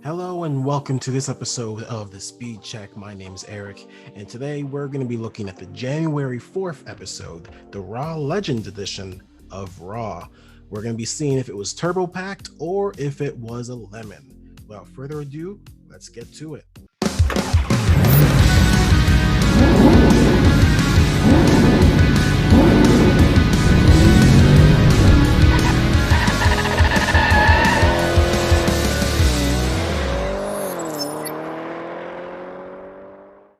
Hello and welcome to this episode of the Speed Check. My name is Eric, and today we're going to be looking at the January 4th episode, the Raw Legends edition of Raw. We're going to be seeing if it was turbo packed or if it was a lemon. Without further ado, let's get to it.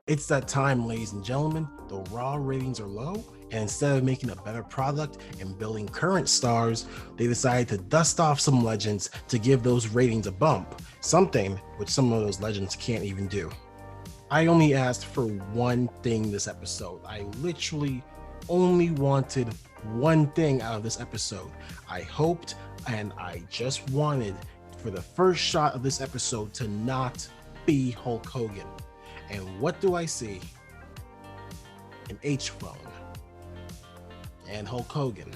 It's that time, ladies and gentlemen. The Raw ratings are low, and instead of making a better product and building current stars, they decided to dust off some legends to give those ratings a bump, something which some of those legends can't even do. I only asked for one thing this episode. I literally only wanted one thing out of this episode. I hoped and I just wanted for the first shot of this episode to not be Hulk Hogan. And what do I see? An H phone and Hulk Hogan.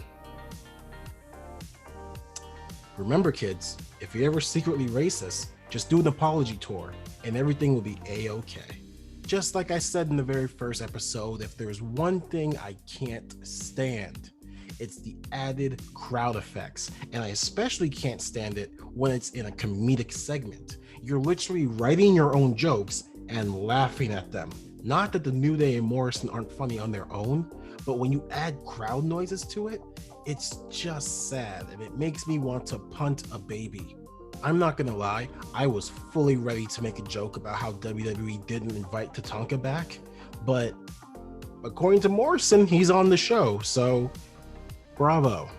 Remember, kids, if you're ever secretly racist, just do an apology tour and everything will be a-okay. Just like I said in the very first episode, if there's one thing I can't stand, it's the added crowd effects. And I especially can't stand it when it's in a comedic segment. You're literally writing your own jokes and laughing at them. Not that the New Day and Morrison aren't funny on their own, but when you add crowd noises to it, it's just sad and it makes me want to punt a baby. I'm not gonna lie, I was fully ready to make a joke about how WWE didn't invite Tatanka back, but according to Morrison, he's on the show, so bravo.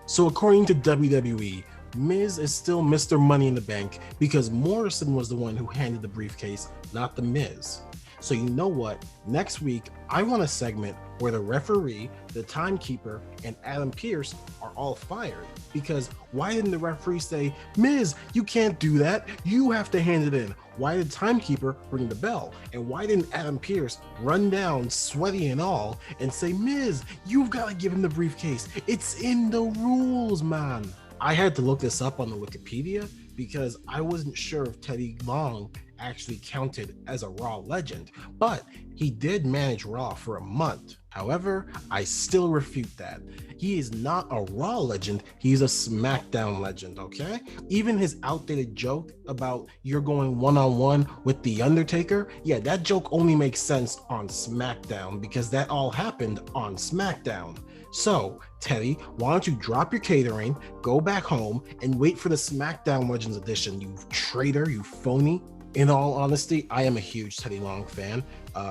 So according to WWE, Miz is still Mr. Money in the Bank because Morrison was the one who handed the briefcase, not the Miz. So you know what? Next week, I want a segment where the referee, the timekeeper, and Adam Pearce are all fired. Because why didn't the referee say, Miz, you can't do that. You have to hand it in. Why did the timekeeper ring the bell? And why didn't Adam Pearce run down, sweaty and all, and say, Miz, you've got to give him the briefcase. It's in the rules, man. I had to look this up on the Wikipedia because I wasn't sure if Teddy Long actually counted as a Raw legend, but he did manage Raw for a month. However, I still refute that. He is not a Raw legend, he's a SmackDown legend, okay? Even his outdated joke about you're going one-on-one with The Undertaker, yeah, that joke only makes sense on SmackDown because that all happened on SmackDown. So, Teddy, why don't you drop your catering, go back home, and wait for the SmackDown Legends edition, you traitor, you phony. In all honesty, I am a huge Teddy Long fan.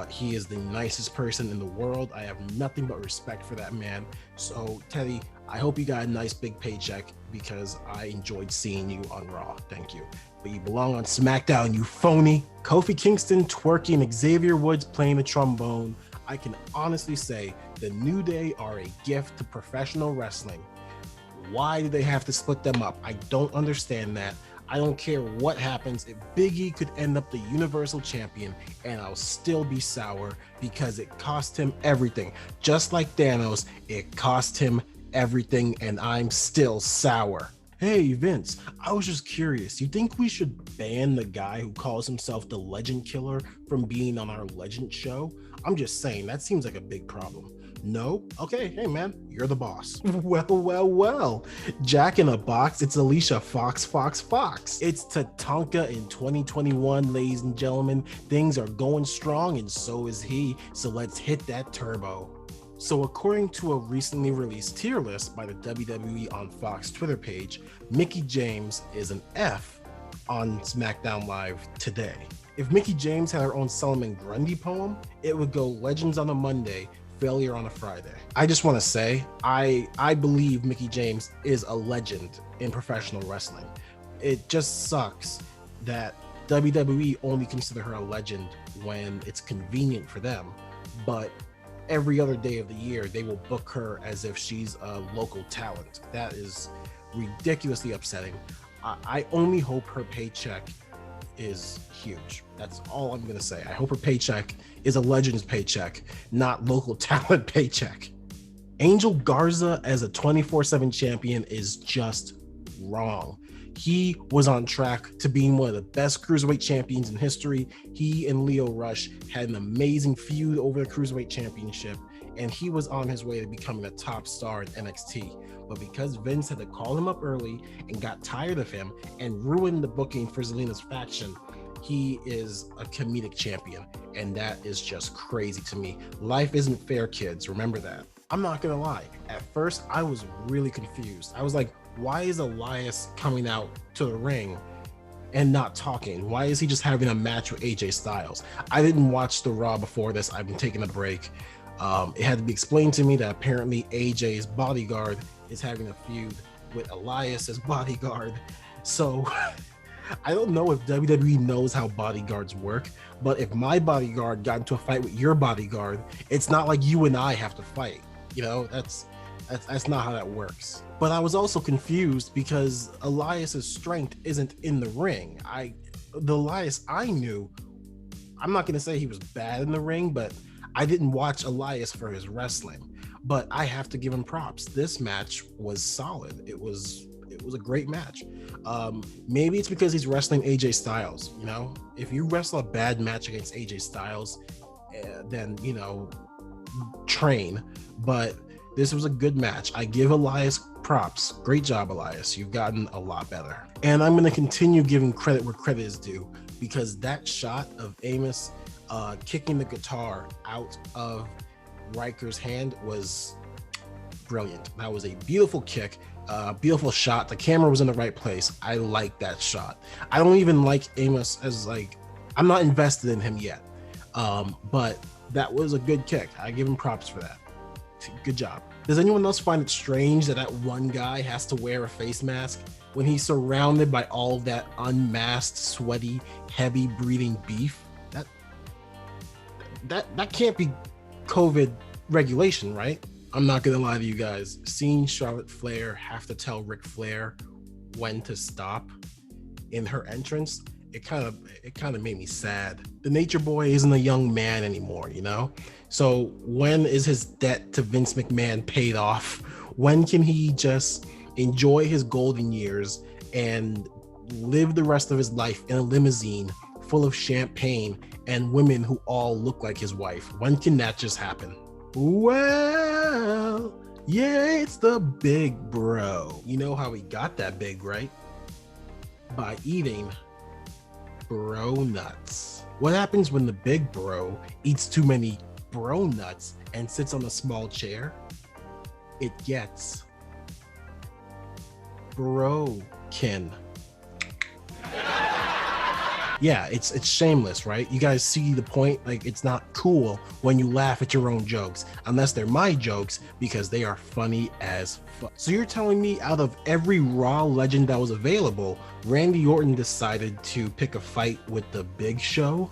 He is the nicest person in the world. I have nothing but respect for that man. So, Teddy, I hope you got a nice big paycheck because I enjoyed seeing you on Raw. Thank you. But you belong on SmackDown, you phony. Kofi Kingston twerking, Xavier Woods playing the trombone. I can honestly say the New Day are a gift to professional wrestling. Why do they have to split them up? I don't understand that. I don't care what happens. If Big E could end up the Universal Champion, and I'll still be sour because it cost him everything. Just like Thanos, it cost him everything, and I'm still sour. Hey, Vince, I was just curious. You think we should ban the guy who calls himself the Legend Killer from being on our Legend show? I'm just saying, that seems like a big problem. No? Okay, hey man, you're the boss. Well. Jack in a Box, it's Alicia Fox. It's Tatanka in 2021, ladies and gentlemen. Things are going strong and so is he, so let's hit that turbo. So according to a recently released tier list by the WWE on Fox Twitter page, Mickie James is an F on SmackDown Live today. If Mickie James had her own Solomon Grundy poem, it would go Legends on a Monday, Failure on a Friday. I just want to say, I believe Mickie James is a legend in professional wrestling. It just sucks that WWE only consider her a legend when it's convenient for them, but every other day of the year, they will book her as if she's a local talent. That is ridiculously upsetting. I only hope her paycheck is huge. That's all I'm gonna say. I hope her paycheck is a Legends paycheck, not local talent paycheck. Angel Garza as a 24/7 champion is just wrong. He was on track to being one of the best cruiserweight champions in history. He and Lio Rush had an amazing feud over the cruiserweight championship, and he was on his way to becoming a top star in NXT. But because Vince had to call him up early and got tired of him and ruined the booking for Zelina's faction, he is a comedic champion, and that is just crazy to me. Life isn't fair, kids. Remember that. I'm not gonna lie. At first, I was really confused. I was like, why is Elias coming out to the ring and not talking? Why is he just having a match with AJ Styles? I didn't watch the Raw before this. I've been taking a break. It had to be explained to me that apparently AJ's bodyguard is having a feud with Elias's bodyguard. So I don't know if WWE knows how bodyguards work, but if my bodyguard got into a fight with your bodyguard, it's not like you and I have to fight. You know, that's not how that works. But I was also confused because Elias's strength isn't in the ring. The Elias I knew, I'm not gonna say he was bad in the ring, but I didn't watch Elias for his wrestling. But I have to give him props. This match was solid. It was a great match. Maybe it's because he's wrestling AJ Styles. You know, if you wrestle a bad match against AJ Styles, then, you know, train. But this was a good match. I give Elias props. Great job, Elias. You've gotten a lot better. And I'm going to continue giving credit where credit is due, because that shot of Amos kicking the guitar out of Riker's hand was brilliant. That was a beautiful kick, beautiful shot. The camera was in the right place. I like that shot. I don't even like Amos as, like, I'm not invested in him yet, but that was a good kick. I give him props for that. Good job. Does anyone else find it strange that one guy has to wear a face mask when he's surrounded by all that unmasked, sweaty, heavy breathing beef? That can't be COVID regulation, right? I'm not gonna lie to you guys. Seeing Charlotte Flair have to tell Ric Flair when to stop in her entrance, it kind of made me sad. The Nature Boy isn't a young man anymore, you know? So when is his debt to Vince McMahon paid off? When can he just enjoy his golden years and live the rest of his life in a limousine full of champagne and women who all look like his wife? When can that just happen? Well, yeah, it's the big bro. You know how he got that big, right? By eating bro nuts. What happens when the big bro eats too many bro nuts and sits on a small chair? It gets broken. Yeah, it's shameless, right? You guys see the point? Like, it's not cool when you laugh at your own jokes, unless they're my jokes, because they are funny as fuck. So you're telling me out of every Raw legend that was available, Randy Orton decided to pick a fight with the Big Show?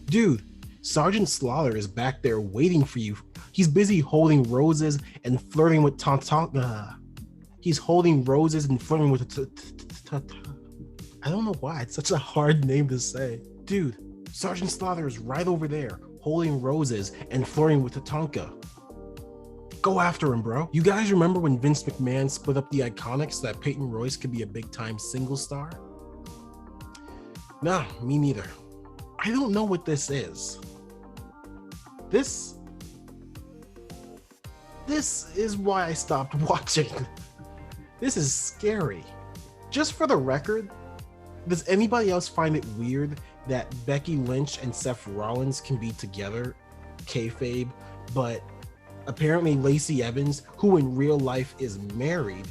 Dude, Sergeant Slaughter is back there waiting for you. He's busy holding roses and flirting with He's holding roses and flirting with I don't know why it's such a hard name to say. Dude, Sergeant Slaughter is right over there, holding roses and flirting with Tatanka. Go after him, bro. You guys remember when Vince McMahon split up the Iconics so that Peyton Royce could be a big-time single star? Nah, me neither. I don't know what this is. This is why I stopped watching. This is scary. Just for the record, does anybody else find it weird that Becky Lynch and Seth Rollins can be together, kayfabe, but apparently Lacey Evans, who in real life is married,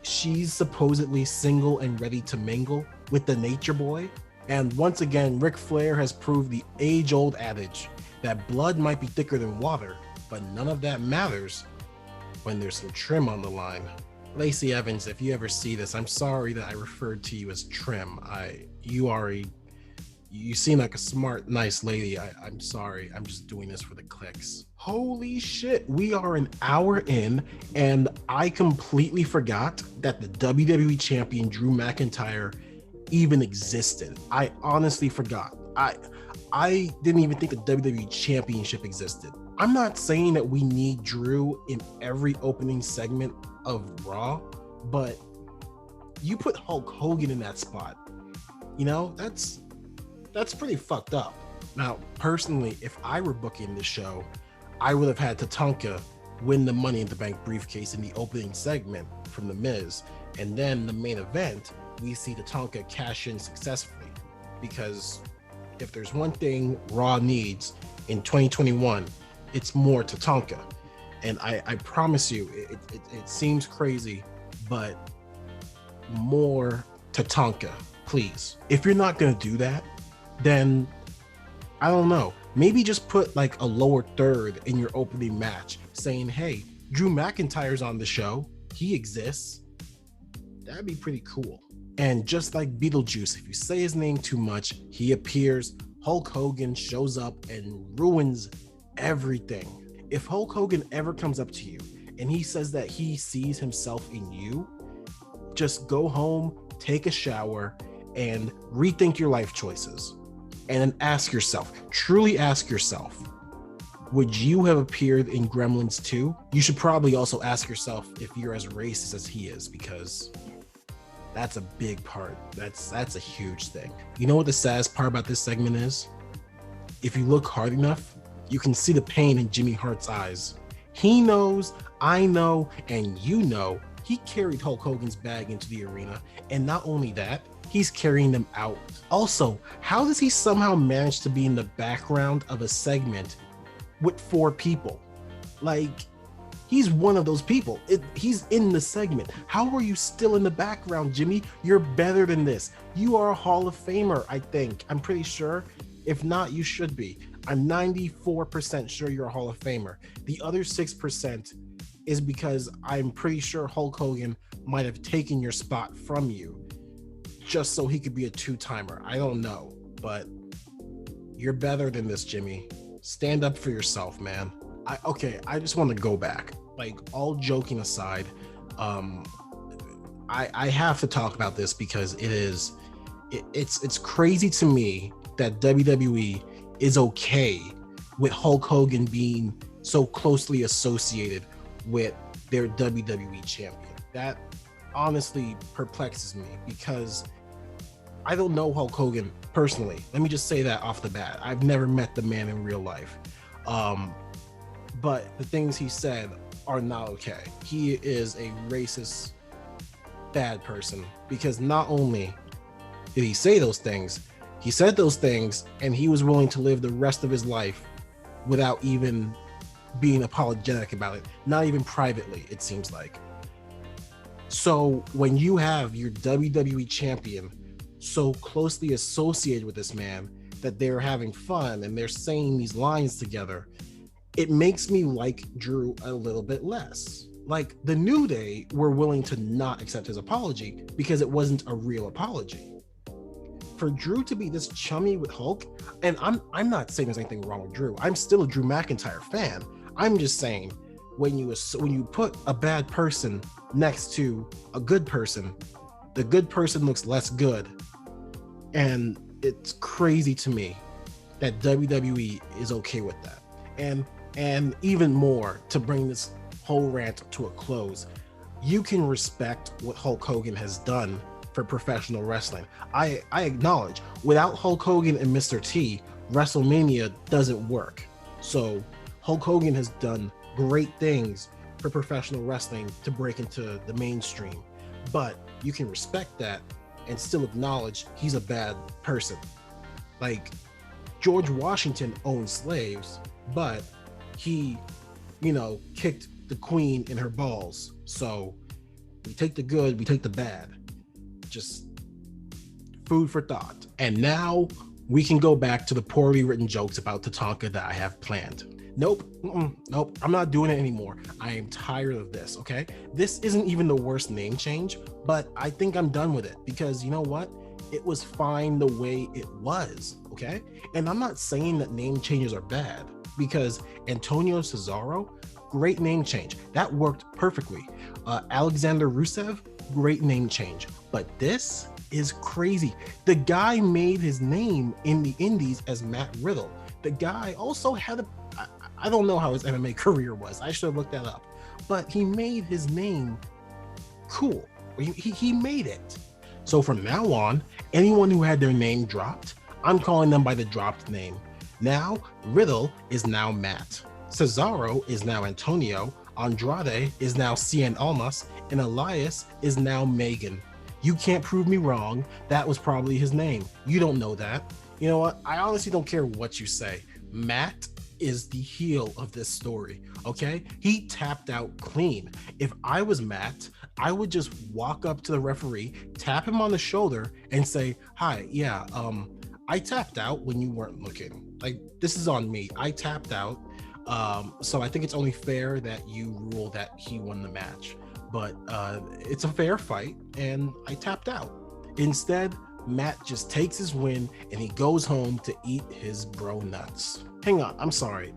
she's supposedly single and ready to mingle with the Nature Boy? And once again, Ric Flair has proved the age-old adage that blood might be thicker than water, but none of that matters when there's some trim on the line. Lacey Evans, if you ever see this, I'm sorry that I referred to you as trim. You seem like a smart, nice lady. I'm sorry. I'm just doing this for the clicks. Holy shit, we are an hour in, and I completely forgot that the WWE champion Drew McIntyre even existed. I honestly forgot. I didn't even think the WWE championship existed. I'm not saying that we need Drew in every opening segment of Raw, but You put Hulk Hogan in that spot. That's pretty fucked up. Now, personally, if I were booking this show, I would have had Tatanka win the Money in the Bank briefcase in the opening segment from The Miz, and then the main event, we see Tatanka cash in successfully. Because if there's one thing Raw needs in 2021, it's more Tatanka. And I promise you, it seems crazy, but more Tatanka, please. If you're not gonna do that, then I don't know. Maybe just put like a lower third in your opening match, saying, "Hey, Drew McIntyre's on the show. He exists." That'd be pretty cool. And just like Beetlejuice, if you say his name too much, he appears. Hulk Hogan shows up and ruins everything. If Hulk Hogan ever comes up to you and he says that he sees himself in you, just go home, take a shower, and rethink your life choices. And then ask yourself, truly ask yourself, would you have appeared in Gremlins 2? You should probably also ask yourself if you're as racist as he is, because that's a big part. That's a huge thing. You know what the saddest part about this segment is? If you look hard enough, you can see the pain in Jimmy Hart's eyes. He knows, I know, and you know he carried Hulk Hogan's bag into the arena. And not only that, he's carrying them out. Also, how does he somehow manage to be in the background of a segment with 4 people? Like, he's one of those people. He's in the segment. How are you still in the background, Jimmy? You're better than this. You are a Hall of Famer, I think. I'm pretty sure. If not, you should be. I'm 94% sure you're a Hall of Famer. The other 6% is because I'm pretty sure Hulk Hogan might have taken your spot from you just so he could be a 2-timer. I don't know, but you're better than this, Jimmy. Stand up for yourself, man. I just want to go back. Like, all joking aside, I have to talk about this because it's crazy to me that WWE is okay with Hulk Hogan being so closely associated with their WWE champion. That honestly perplexes me because I don't know Hulk Hogan personally. Let me just say that off the bat. I've never met the man in real life. But the things he said are not okay. He is a racist, bad person, because not only did he say those things, he said those things and he was willing to live the rest of his life without even being apologetic about it, not even privately, it seems like. So when you have your WWE champion so closely associated with this man that they're having fun and they're saying these lines together, it makes me like Drew a little bit less. Like, the New Day were willing to not accept his apology because it wasn't a real apology. For Drew to be this chummy with Hulk, and I'm not saying there's anything wrong with Drew. I'm still a Drew McIntyre fan. I'm just saying, when you put a bad person next to a good person, the good person looks less good. And it's crazy to me that WWE is okay with that. And even more, to bring this whole rant to a close, you can respect what Hulk Hogan has done for professional wrestling. I acknowledge, without Hulk Hogan and Mr. T, WrestleMania doesn't work. So Hulk Hogan has done great things for professional wrestling to break into the mainstream. But you can respect that and still acknowledge he's a bad person. Like, George Washington owned slaves, but he, kicked the queen in her balls. So we take the good, we take the bad. Just food for thought. And now we can go back to the poorly written jokes about Tatanka that I have planned. Nope, I'm not doing it anymore. I am tired of this, okay? This isn't even the worst name change, but I think I'm done with it because you know what? It was fine the way it was, okay? And I'm not saying that name changes are bad, because Antonio Cesaro, great name change. That worked perfectly. Alexander Rusev, great name change. But this is crazy. The guy made his name in the indies as Matt Riddle. The guy also had I don't know how his MMA career was. I should have looked that up. But he made his name cool. He made it. So from now on, anyone who had their name dropped, I'm calling them by the dropped name. Now, Riddle is now Matt. Cesaro is now Antonio. Andrade is now Cien Almas. And Elias is now Megan. You can't prove me wrong. That was probably his name. You don't know that. You know what? I honestly don't care what you say. Matt is the heel of this story, okay? He tapped out clean. If I was Matt, I would just walk up to the referee, tap him on the shoulder, and say, "Hi, yeah, I tapped out when you weren't looking. Like, this is on me. I tapped out. So I think it's only fair that you rule that he won the match. But it's a fair fight, and I tapped out." Instead, Matt just takes his win and he goes home to eat his bro nuts. Hang on, I'm sorry.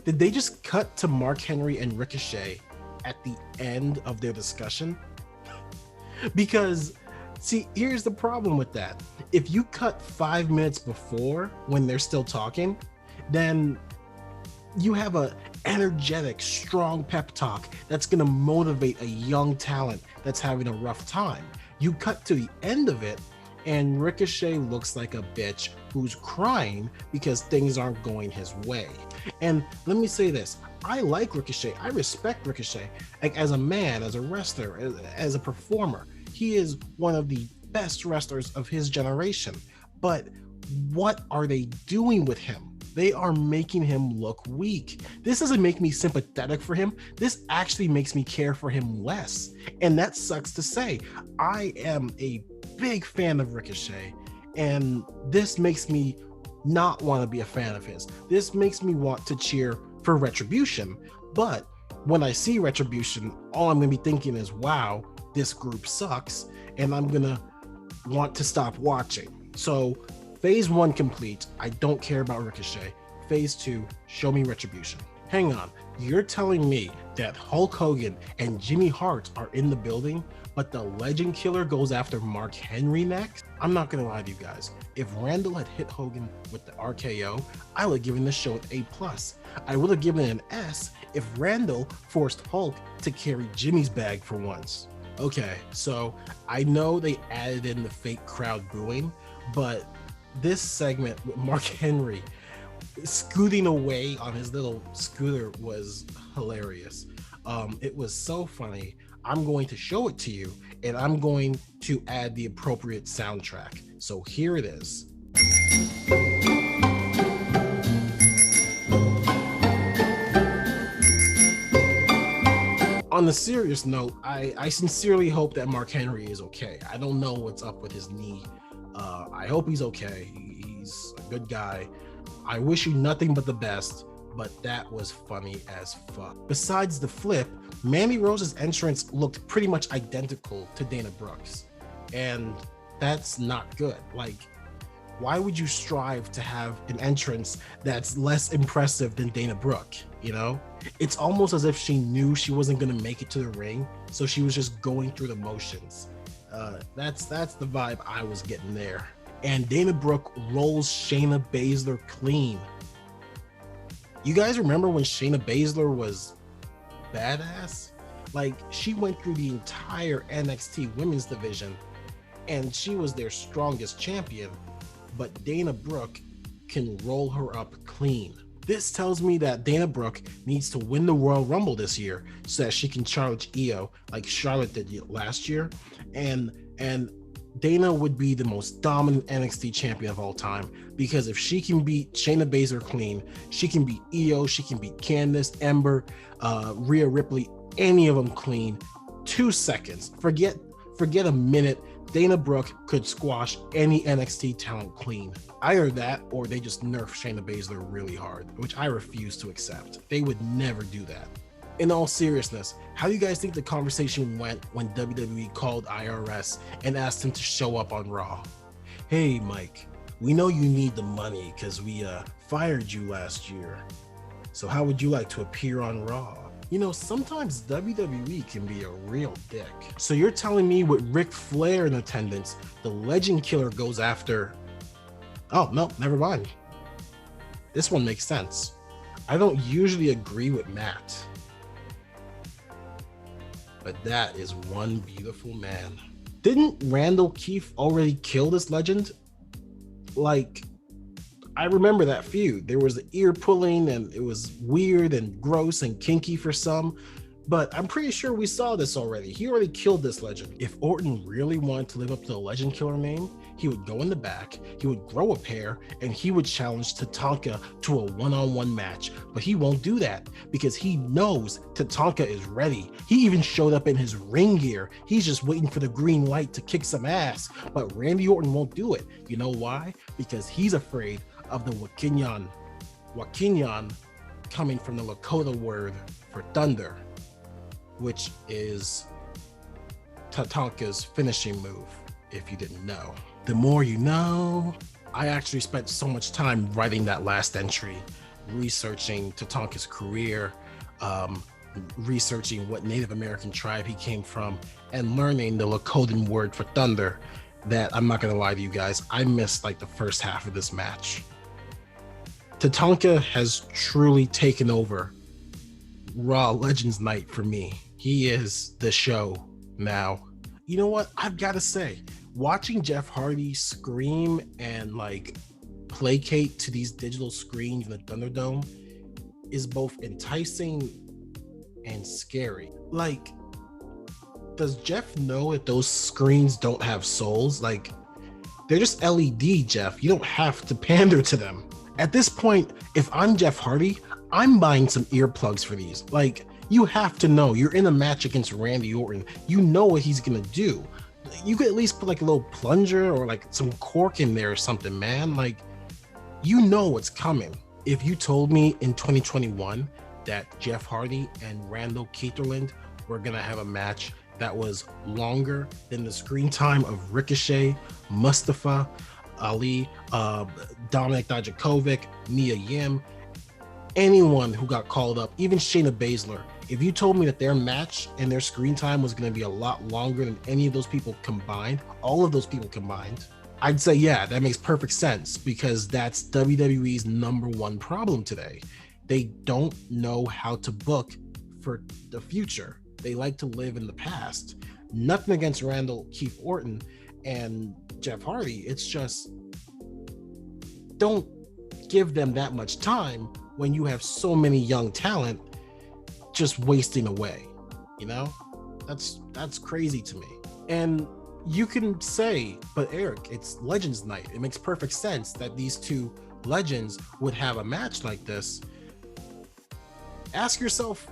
Did they just cut to Mark Henry and Ricochet at the end of their discussion? Because, see, here's the problem with that. If you cut 5 minutes before when they're still talking, then you have a energetic, strong pep talk that's going to motivate a young talent that's having a rough time. You cut to the end of it, and Ricochet looks like a bitch who's crying because things aren't going his way. And let me say this, I like Ricochet. I respect Ricochet. Like, as a man, as a wrestler, as a performer, he is one of the best wrestlers of his generation. But what are they doing with him? They are making him look weak. This doesn't make me sympathetic for him. This actually makes me care for him less. And that sucks to say. I am a big fan of Ricochet, and this makes me not want to be a fan of his. This makes me want to cheer for Retribution. But when I see Retribution, all I'm going to be thinking is, wow, this group sucks, and I'm going to want to stop watching. So phase 1 complete. I don't care about Ricochet. Phase 2, show me Retribution. Hang on, you're telling me that Hulk Hogan and Jimmy Hart are in the building, but the Legend Killer goes after Mark Henry next? I'm not gonna lie to you guys. If Randall had hit Hogan with the RKO, I would have given the show an A+. I would have given it an S if Randall forced Hulk to carry Jimmy's bag for once. Okay, so I know they added in the fake crowd booing, but this segment with Mark Henry scooting away on his little scooter was hilarious. It was so funny. I'm going to show it to you, and I'm going to add the appropriate soundtrack. So here it is. On the serious note, I sincerely hope that Mark Henry is okay. I don't know what's up with his knee. I hope he's okay. He's a good guy. I wish you nothing but the best, but that was funny as fuck. Besides the flip, Mandy Rose's entrance looked pretty much identical to Dana Brooke's, and that's not good. Like, why would you strive to have an entrance that's less impressive than Dana Brooke, you know? It's almost as if she knew she wasn't gonna make it to the ring, so she was just going through the motions. That's the vibe I was getting there. And Dana Brooke rolls Shayna Baszler clean. You guys remember when Shayna Baszler was badass? Like, she went through the entire NXT women's division and she was their strongest champion, but Dana Brooke can roll her up clean. This tells me that Dana Brooke needs to win the Royal Rumble this year so that she can challenge Io like Charlotte did last year, and Dana would be the most dominant NXT champion of all time, because if she can beat Shayna Baszler clean, she can beat Io, she can beat Candice, Ember, Rhea Ripley, any of them clean. 2 seconds. Forget a minute. Dana Brooke could squash any NXT talent clean. Either that or they just nerf Shayna Baszler really hard, which I refuse to accept. They would never do that. In all seriousness, how do you guys think the conversation went when WWE called IRS and asked him to show up on Raw? Hey, Mike, we know you need the money because we fired you last year. So how would you like to appear on Raw? You know, sometimes WWE can be a real dick. So you're telling me with Ric Flair in attendance, the Legend Killer goes after... Oh, no, never mind. This one makes sense. I don't usually agree with Matt. but that is one beautiful man. Didn't Randall Keefe already kill this legend? Like, I remember that feud. There was the ear pulling and it was weird and gross and kinky for some, but I'm pretty sure we saw this already. He already killed this legend. If Orton really wanted to live up to the legend killer name, he would go in the back, he would grow a pair, and he would challenge Tatanka to a one-on-one match. But he won't do that because he knows Tatanka is ready. He even showed up in his ring gear. He's just waiting for the green light to kick some ass. But Randy Orton won't do it. You know why? Because he's afraid of the Wakinyan coming from the Lakota word for thunder, which is Tatanka's finishing move, if you didn't know. The more you know. I actually spent so much time writing that last entry, researching Tatanka's career, researching what Native American tribe he came from, and learning the Lakotan word for thunder that, I'm not gonna lie to you guys, I missed like the first half of this match. Tatanka has truly taken over Raw Legends Night for me. He is the show now. You know what? I've got to say, watching Jeff Hardy scream and like placate to these digital screens in the Thunderdome is both enticing and scary. Like, does Jeff know that those screens don't have souls? Like, they're just LED, Jeff. You don't have to pander to them. At this point, if I'm Jeff Hardy, I'm buying some earplugs for these. Like, you have to know you're in a match against Randy Orton. You know what he's gonna do. You could at least put like a little plunger or like some cork in there or something, man. Like, you know what's coming. If you told me in 2021 that Jeff Hardy and Randall Keeterland were gonna have a match that was longer than the screen time of Ricochet, Mustafa Ali, Dominic Dijakovic, Mia Yim, anyone who got called up, even Shayna Baszler, if you told me that their match and their screen time was going to be a lot longer than any of those people combined, all of those people combined, I'd say, yeah, that makes perfect sense, because that's WWE's number one problem today. They don't know how to book for the future. They like to live in the past. Nothing against Randall Keefe Orton and Jeff Hardy. It's just, don't give them that much time when you have so many young talent just wasting away. You know, that's crazy to me. And you can say, but Eric, it's Legends Night. It makes perfect sense that these two legends would have a match like this. Ask yourself,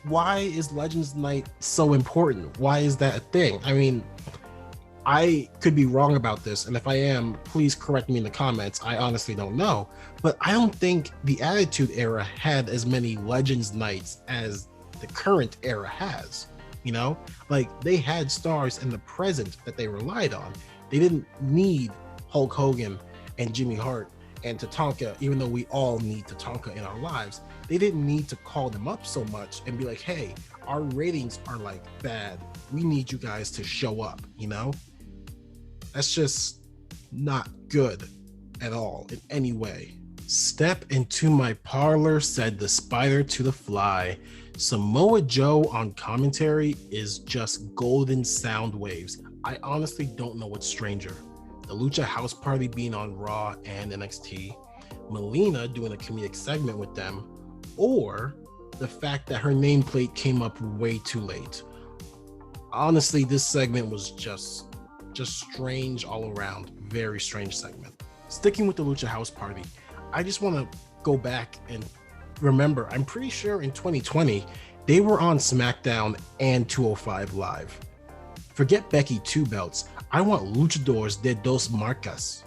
why is Legends Night so important? Why is that a thing? I mean, I could be wrong about this, and if I am, please correct me in the comments. I honestly don't know, but I don't think the Attitude Era had as many Legends Nights as the current era has. You know, like, they had stars in the present that they relied on. They didn't need Hulk Hogan and Jimmy Hart and Tatanka, even though we all need Tatanka in our lives. They didn't need to call them up so much and be like, hey, our ratings are like bad. We need you guys to show up, you know? That's just not good at all in any way. Step into my parlor, said the spider to the fly. Samoa Joe on commentary is just golden sound waves. I honestly don't know what's stranger. The Lucha House Party being on Raw and NXT, Melina doing a comedic segment with them, or the fact that her nameplate came up way too late. Honestly, this segment was just strange all around. Very strange segment. Sticking with the Lucha House Party, I just want to go back and remember, I'm pretty sure in 2020, they were on SmackDown and 205 Live. Forget Becky 2 belts. I want Luchadores de dos Marcas.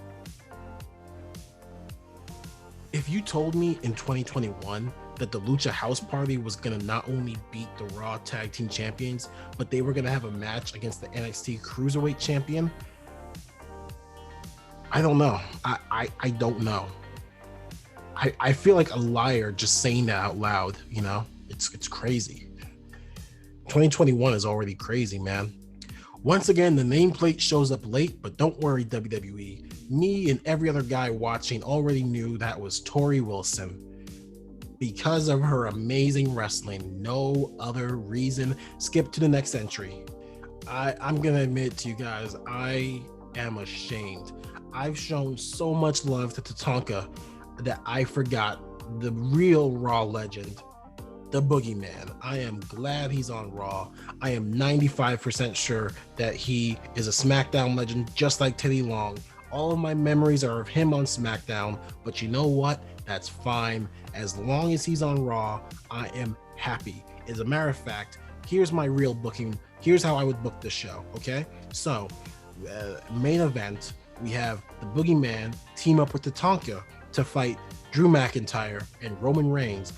If you told me in 2021 that the Lucha House Party was going to not only beat the Raw Tag Team Champions, but they were going to have a match against the NXT Cruiserweight Champion, I don't know. I don't know. I feel like a liar just saying that out loud, you know? It's crazy. 2021 is already crazy, man. Once again, the nameplate shows up late, but don't worry, WWE. Me and every other guy watching already knew that was Tori Wilson. because of her amazing wrestling. No other reason. Skip to the next entry. I'm going to admit to you guys, I am ashamed. I've shown so much love to Tatanka that I forgot the real Raw legend, the Boogeyman. I am glad he's on Raw. I am 95% sure that he is a SmackDown legend, just like Teddy Long. All of my memories are of him on SmackDown, but you know what? That's fine. As long as he's on Raw, I am happy. As a matter of fact, here's my real booking. Here's how I would book this show, okay? So, main event, we have the Boogeyman team up with Tatanka to fight Drew McIntyre and Roman Reigns.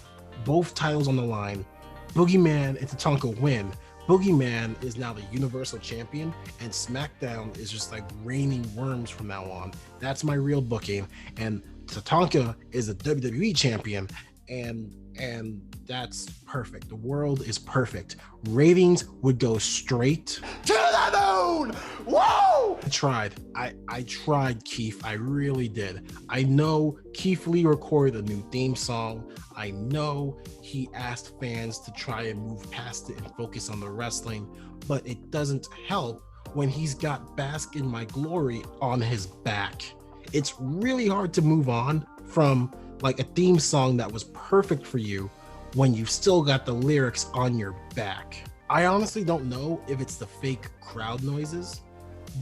Both titles on the line. Boogeyman and Tatanka win. Boogeyman is now the Universal Champion, and SmackDown is just like raining worms from now on. That's my real booking. And Tatanka is a WWE Champion, and that's perfect. The world is perfect. Ratings would go straight to the moon. Whoa! I tried, Keith. I really did. I know Keith Lee recorded a new theme song. I know he asked fans to try and move past it and focus on the wrestling, but it doesn't help when he's got Bask in My Glory on his back. It's really hard to move on from like a theme song that was perfect for you when you've still got the lyrics on your back. I honestly don't know if it's the fake crowd noises,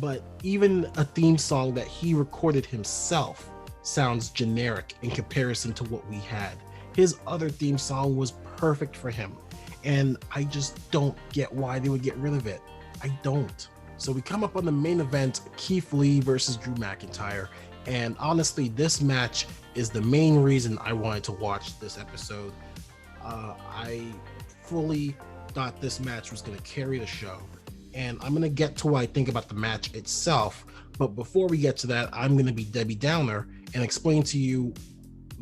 but even a theme song that he recorded himself sounds generic in comparison to what we had. His other theme song was perfect for him, and I just don't get why they would get rid of it. I don't. So we come up on the main event, Keith Lee versus Drew McIntyre, and honestly, this match is the main reason I wanted to watch this episode. I fully thought this match was going to carry the show, and I'm going to get to what I think about the match itself. But before we get to that, I'm going to be Debbie Downer and explain to you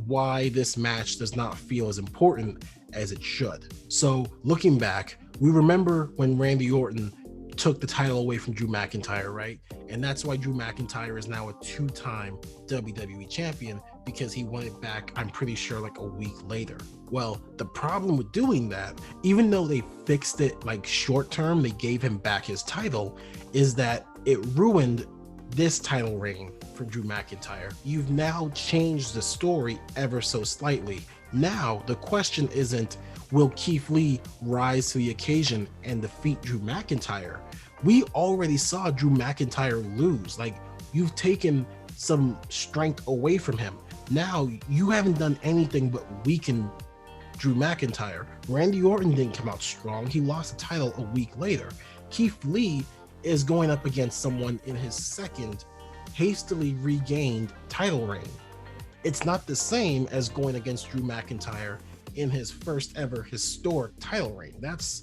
why this match does not feel as important as it should. So looking back, we remember when Randy Orton took the title away from Drew McIntyre, right? And that's why Drew McIntyre is now a two-time WWE champion, because he won it back, I'm pretty sure, like a week later. Well, the problem with doing that, even though they fixed it like short term, they gave him back his title, is that it ruined this title reign for Drew McIntyre. You've now changed the story ever so slightly. Now, the question isn't, will Keith Lee rise to the occasion and defeat Drew McIntyre? We already saw Drew McIntyre lose. Like, you've taken some strength away from him. Now, you haven't done anything but weaken Drew McIntyre. Randy Orton didn't come out strong. He lost the title a week later. Keith Lee is going up against someone in his second hastily regained title reign. It's not the same as going against Drew McIntyre in his first ever historic title reign. That's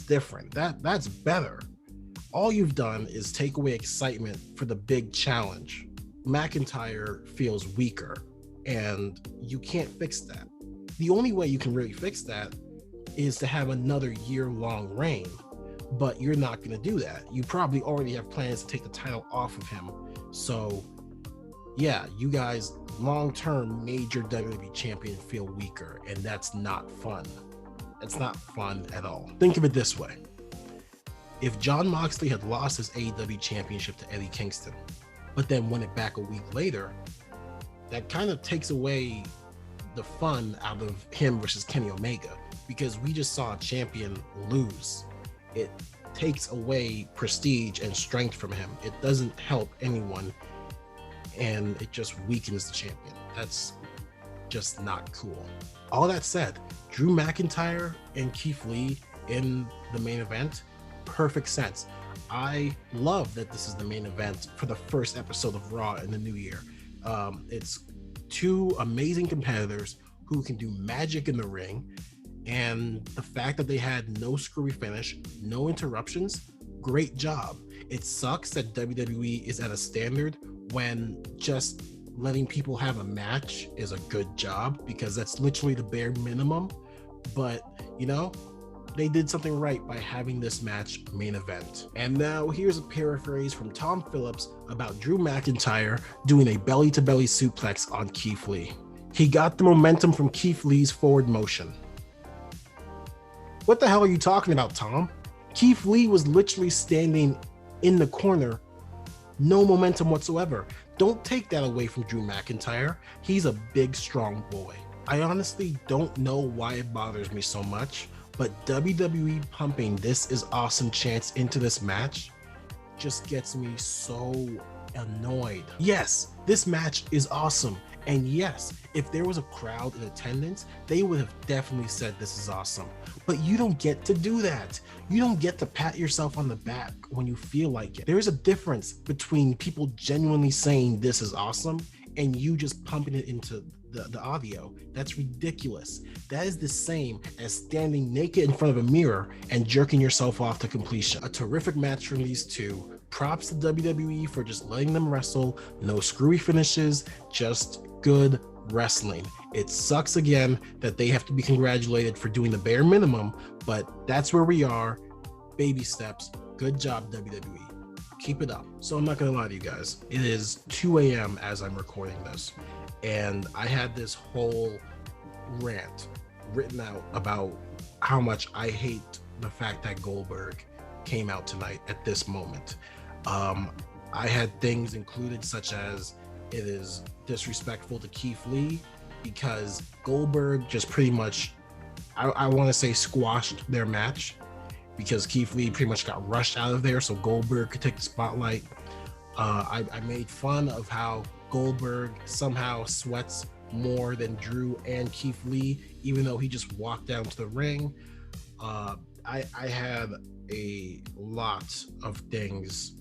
different. That's better. All you've done is take away excitement for the big challenge. McIntyre feels weaker, and you can't fix that. The only way you can really fix that is to have another year-long reign, but you're not going to do that. You probably already have plans to take the title off of him. So yeah, you guys long-term made your WWE champion feel weaker, and that's not fun. It's not fun at all. Think of it this way. If Jon Moxley had lost his AEW championship to Eddie Kingston, but then won it back a week later, that kind of takes away the fun out of him versus Kenny Omega, because we just saw a champion lose. It takes away prestige and strength from him. It doesn't help anyone, and it just weakens the champion. That's just not cool. All that said, Drew McIntyre and Keith Lee in the main event, perfect sense. I love that this is the main event for the first episode of Raw in the new year. It's two amazing competitors who can do magic in the ring, and the fact that they had no screwy finish, no interruptions, great job. It sucks that WWE is at a standard when just letting people have a match is a good job, because that's literally the bare minimum. But you know, they did something right by having this match main event. And now here's a paraphrase from Tom Phillips about Drew McIntyre doing a belly-to-belly suplex on Keith Lee. He got the momentum from Keith Lee's forward motion. What the hell are you talking about, Tom? Keith Lee was literally standing in the corner, no momentum whatsoever. Don't take that away from Drew McIntyre. He's a big, strong boy. I honestly don't know why it bothers me so much, but WWE pumping "This Is Awesome" chants into this match just gets me so annoyed. Yes, this match is awesome. And yes, if there was a crowd in attendance, they would have definitely said this is awesome. But you don't get to do that. You don't get to pat yourself on the back when you feel like it. There's a difference between people genuinely saying this is awesome and you just pumping it into the audio. That's ridiculous. That is the same as standing naked in front of a mirror and jerking yourself off to completion. A terrific match from these two. Props to WWE for just letting them wrestle. No screwy finishes, just good wrestling. It sucks again that they have to be congratulated for doing the bare minimum, but that's where we are. Baby steps. Good job, WWE. Keep it up. So I'm not gonna lie to you guys. It is 2 a.m. as I'm recording this, and I had this whole rant written out about how much I hate the fact that Goldberg came out tonight at this moment. I had things included such as it is disrespectful to Keith Lee because Goldberg just pretty much, I want to say, squashed their match because Keith Lee pretty much got rushed out of there so Goldberg could take the spotlight. I made fun of how Goldberg somehow sweats more than Drew and Keith Lee, even though he just walked down to the ring. I had a lot of things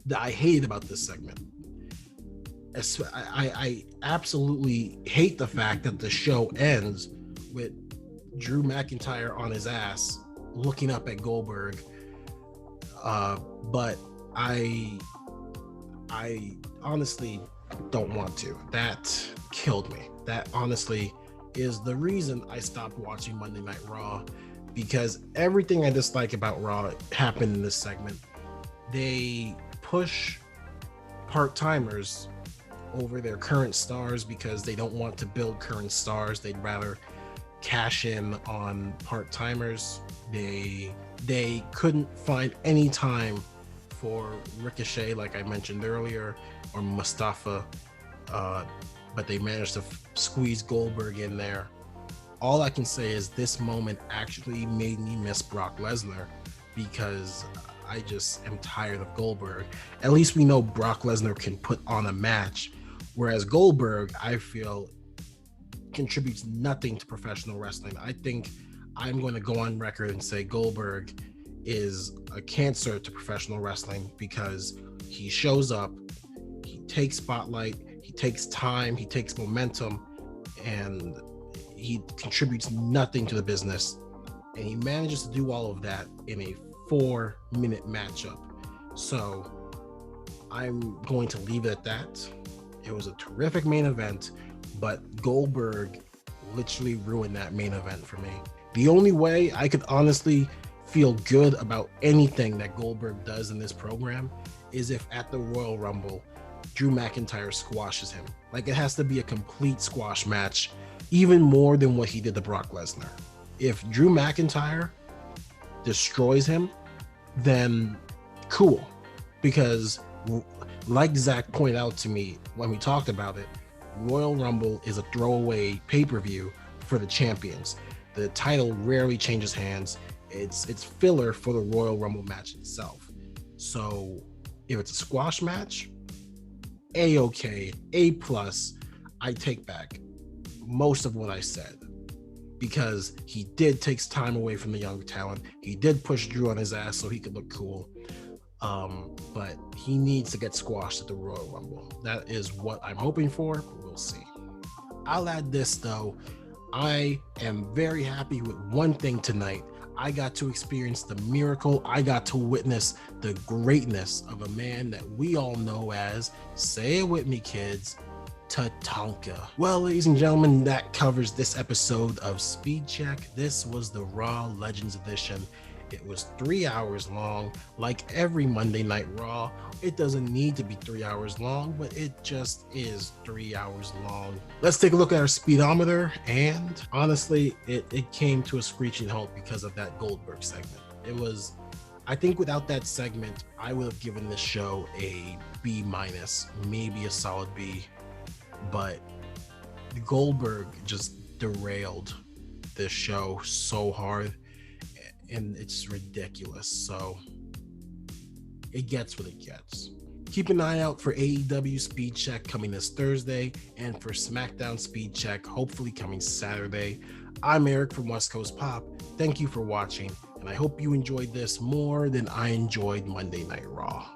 that I hated about this segment. I absolutely hate the fact that the show ends with Drew McIntyre on his ass looking up at Goldberg. But I honestly don't want to. That killed me. That honestly is the reason I stopped watching Monday Night Raw, because everything I dislike about Raw happened in this segment. They push part-timers over their current stars because they don't want to build current stars. They'd rather cash in on part-timers. They couldn't find any time for Ricochet, like I mentioned earlier, or Mustafa, but they managed to squeeze Goldberg in there. All I can say is this moment actually made me miss Brock Lesnar because I just am tired of Goldberg. At least we know Brock Lesnar can put on a match, whereas Goldberg, I feel, contributes nothing to professional wrestling. I think I'm going to go on record and say Goldberg is a cancer to professional wrestling because he shows up, he takes spotlight, he takes time, he takes momentum, and he contributes nothing to the business. And he manages to do all of that in a 4-minute matchup. So I'm going to leave it at that. It was a terrific main event, but Goldberg literally ruined that main event for me. The only way I could honestly feel good about anything that Goldberg does in this program is if at the Royal Rumble, Drew McIntyre squashes him. Like, it has to be a complete squash match, even more than what he did to Brock Lesnar. If Drew McIntyre destroys him, then cool. Because like Zach pointed out to me when we talked about it, Royal Rumble is a throwaway pay-per-view for the champions. The title rarely changes hands. It's filler for the Royal Rumble match itself. So if it's a squash match, A-okay, A+. I take back most of what I said because he did take time away from the younger talent. He did push Drew on his ass so he could look cool. But he needs to get squashed at the Royal Rumble. That is what I'm hoping for, but we'll see. I'll add this though. I am very happy with one thing tonight. I got to experience the miracle. I got to witness the greatness of a man that we all know as, say it with me kids, Tatanka. Well, ladies and gentlemen, that covers this episode of Speed Check. This was the Raw Legends Edition. It was 3 hours long, like every Monday Night Raw. It doesn't need to be 3 hours long, but it just is 3 hours long. Let's take a look at our speedometer, and honestly, it came to a screeching halt because of that Goldberg segment. I think without that segment, I would have given this show a B minus, maybe a solid B, but Goldberg just derailed this show so hard, and it's ridiculous. So it gets what it gets. Keep an eye out for AEW Speed Check coming this Thursday, and for SmackDown Speed Check hopefully coming Saturday. I'm Eric from West Coast Pop. Thank you for watching, and I hope you enjoyed this more than I enjoyed Monday Night Raw.